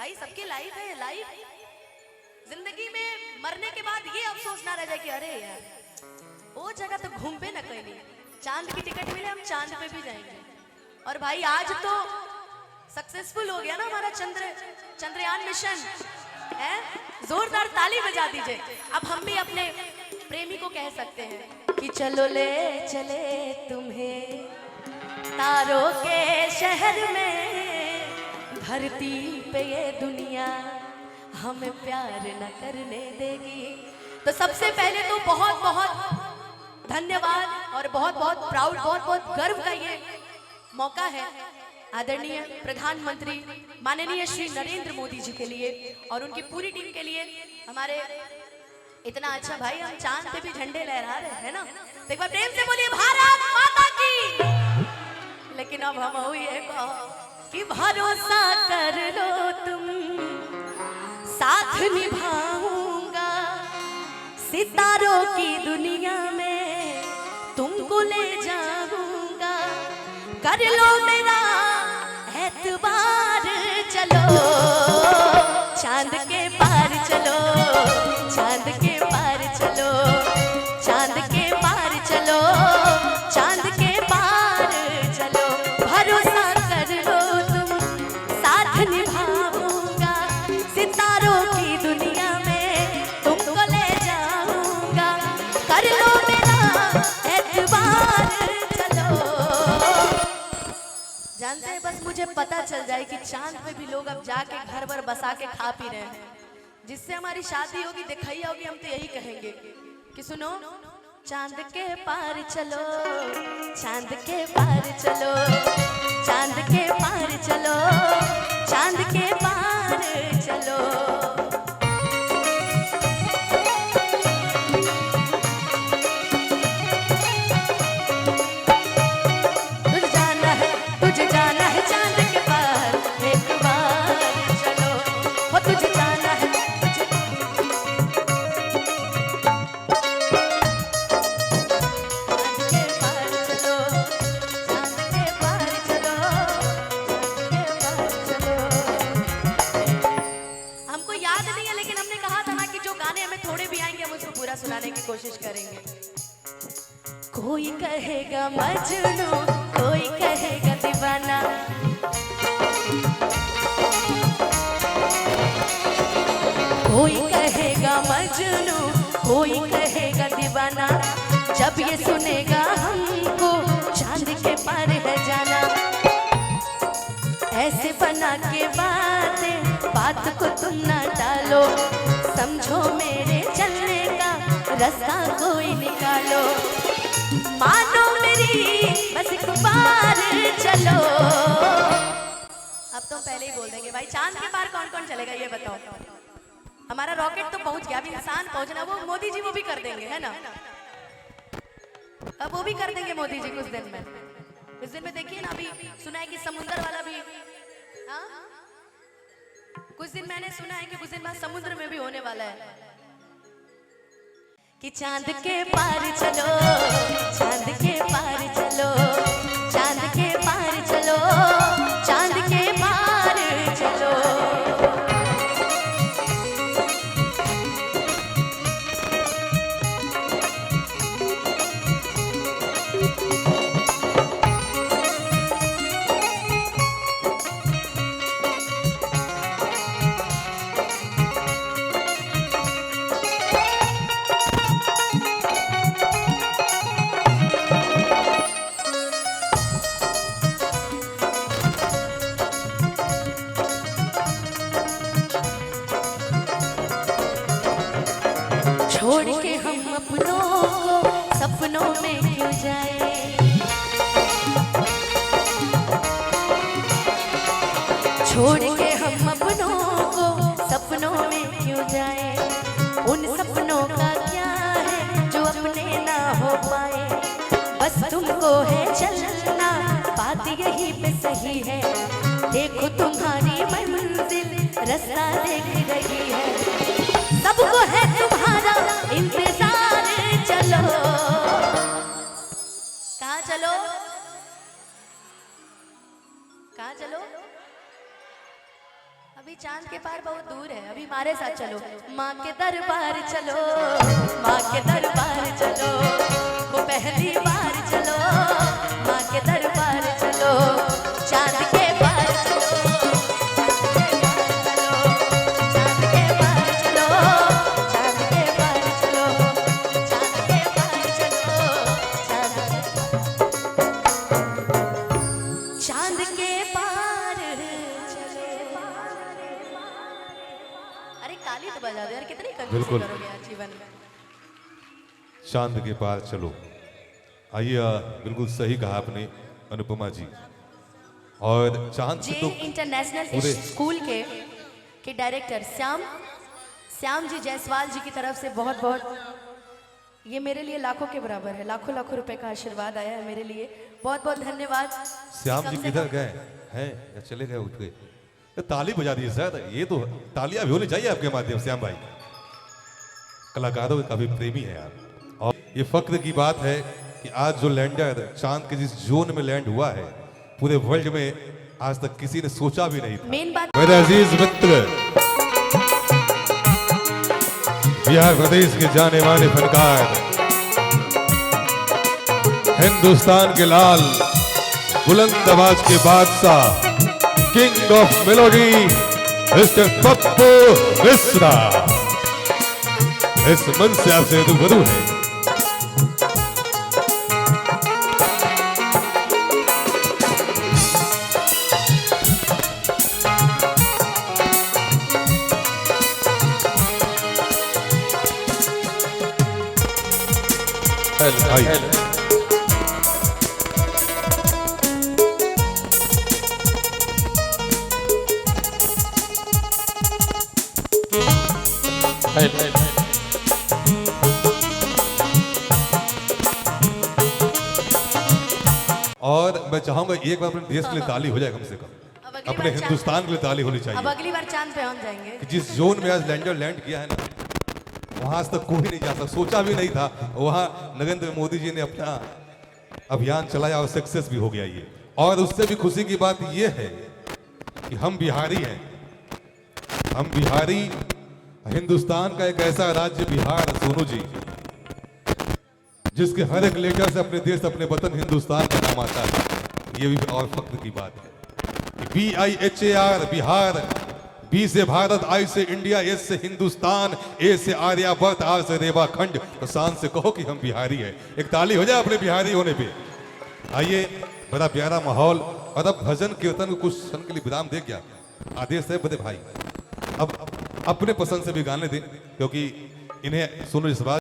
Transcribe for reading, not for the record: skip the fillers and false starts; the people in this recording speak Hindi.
भाई सबकी लाइफ है, लाइफ जिंदगी में मरने के बाद ये अफसोस ना रह जाए कि अरे यार वो जगह तो घूम पे ना कहीं नहीं, चांद की टिकट मिले हम चांद पे भी जाएंगे। और भाई आज तो सक्सेसफुल हो गया ना हमारा चंद्रयान मिशन है, जोरदार ताली बजा दीजिए। अब हम भी अपने प्रेमी को कह सकते हैं कि चलो ले चले तुम्हें तारों के शहर में, धरती पे ये दुनिया हमें प्यार न करने देगी। तो सबसे पहले तो बहुत बहुत धन्यवाद और बहुत बहुत प्राउड, बहुत बहुत गर्व का ये मौका है आदरणीय प्रधानमंत्री माननीय श्री नरेंद्र मोदी जी के लिए और उनकी पूरी टीम के लिए। हमारे इतना अच्छा भाई, हम चांद पे भी झंडे लहरा रहे हैं ना, तो एक बार प्रेम से बोलिए भारत माता की। लेकिन अब हम ये कहो कि भरोसा कर लो तुम, साथ निभाऊंगा सितारों की दुनिया में, तुमको ले जाऊंगा, कर लो मेरा एतबार, चलो चांद के पार चलो, चांद के पार चलो, चांद के पार चलो, चांद के पार चलो। भरोसा कर लो तुम, साथ निभाऊंगा सितारों की दुनिया में, तुमको ले जाऊंगा, कर लो मेरा एतबार चलो। जानते हैं बस मुझे पता चल जाए कि चांद पे भी लोग अब जाके घर भर बसा के खा पी रहे हैं, जिससे हमारी शादी होगी दिखाइया होगी, हम तो यही कहेंगे कि सुनो चांद के पार चलो, चांद के पार चलो, चांद के पार चलो, चांद के पार चलो। तुझे जाना है चांद के पार एक बार चलो, हो तुझे जाना है, तुझे चांद के पार चलो, चांद के पार चलो, चांद के पार चलो। हमको याद नहीं है लेकिन हमने कहा था ना कि जो गाने हमें थोड़े भी आएंगे हम उसको पूरा सुनाने की कोशिश करेंगे। कोई कहेगा मजनू, कोई कहेगा दीवाना, कोई कहेगा मजनू, कोई कहेगा दीवाना, जब ये सुनेगा हमको चांद के पार है जाना। ऐसे बना के बातें, बात को तुम ना टालो, समझो मेरे चलने का रास्ता कोई निकालो, मानो मेरी बस एक बार चलो। अब तो पहले ही बोल देंगे भाई चांद के पार कौन कौन चलेगा ये बताओ। हमारा रॉकेट तो पहुंच गया, अभी इंसान पहुंचना, वो मोदी जी वो भी कर देंगे है ना, अब वो भी कर देंगे मोदी जी कुछ दिन में। कुछ दिन में देखिए ना, अभी सुना है कि समुद्र वाला भी, हाँ कुछ दिन मैंने सुना है कि कुछ दिन बाद समुद्र में भी होने वाला है कि चांद के पार चलो, चांद के पार चलो, चांद के पार चलो, चांद के पार चलो। छोड़ के हम अपनों को सपनों में क्यों जाए, छोड़ के हम अपनों को सपनों में क्यों जाए, उन सपनों का क्या है जो अपने ना हो पाए, बस तुमको है चलना, बात यही पे सही है, देखो तुम्हारी मंजिल रास्ता देख रही है, सबको है तुम्हारा इंतजार, चलो कहाँ चलो, कहाँ चलो। अब अभी चांद के पार बहुत दूर है, अभी हमारे साथ चलो। माँ के दरबार चलो, माँ के दरबार चलो, वो पहली बार चलो, माँ के दरबार चलो, चांद के पार चलो, चांद के पार चलो, चांद के पार चलो, चांद के पार चलो, चांद के चांद के पार चलो। अरे ताली तो बजा दो यार, कितनी कंजूसी करोगे यार जीवन में। चांद के पार चलो। आइए, बिल्कुल सही कहा आपने अनुपमा जी। और चांद जे तो इंटरनेशनल स्कूल के डायरेक्टर श्याम जी जायसवाल जी की तरफ से बहुत बहुत, ये मेरे लिए लाखों के बराबर है, लाखों लाखों रुपए का आशीर्वाद आया है मेरे लिए, बहुत बहुत धन्यवाद। श्याम जी किधर गए हैं या चले गए, उठ गए? तो ताली बजा दी शायद, ये तो तालियां भी होनी चाहिए आपके माध्यम से। श्याम भाई कलाकारों का भी प्रेमी है यार, और ये फख्र की बात है कि आज जो लैंडर चांद के जिस जोन में लैंड हुआ है, पूरे वर्ल्ड में आज तक किसी ने सोचा भी नहीं था। मेन बात मेरे अजीज मित्र, बिहार प्रदेश के जाने माने फनकार, हिंदुस्तान के लाल, बुलंद आवाज के बादशाह, king of melody, mister Pappu Mishra इस मंच से आपसे रूबरू है। हेलो और मैं चाहूंगा एक बार अपने देश के लिए ताली हो जाए कम से कम, अब अगली अपने बार हिंदुस्तान के लिए ताली होनी अब चाहिए। अगली बार चांद पे हम जाएंगे। कि जिस जोन में आज लैंडर लैंड किया है ना, वहां आज तक कोई नहीं जा सकता, सोचा भी नहीं था। वहां नरेंद्र मोदी जी ने अपना अभियान चलाया और सक्सेस भी हो गया ये। और उससे भी खुशी की बात ये है कि हम बिहारी हैं, हम बिहारी, हिंदुस्तान का एक ऐसा राज्य बिहार सोनू जी, जिसके हर एक लेटर से अपने देश, अपने वतन हिंदुस्तान का नाम आता है। ये भी और फख्र की बात है। BIHAR बिहार, B से भारत, I से इंडिया, S से हिंदुस्तान, A से आर्यावर्त, R से रेवाखंड। तो शान से कहो कि हम बिहारी हैं। एक ताली हो जाए अपने बिहारी होने पे। आइए, बड़ा प्यारा माहौल, और अब भजन कीर्तन को कुछ क्षण के लिए विराम दे गया, आदेश है बड़े भाई। अब अपने पसंद से भी गाने दें, क्योंकि इन्हें सुनो इस बात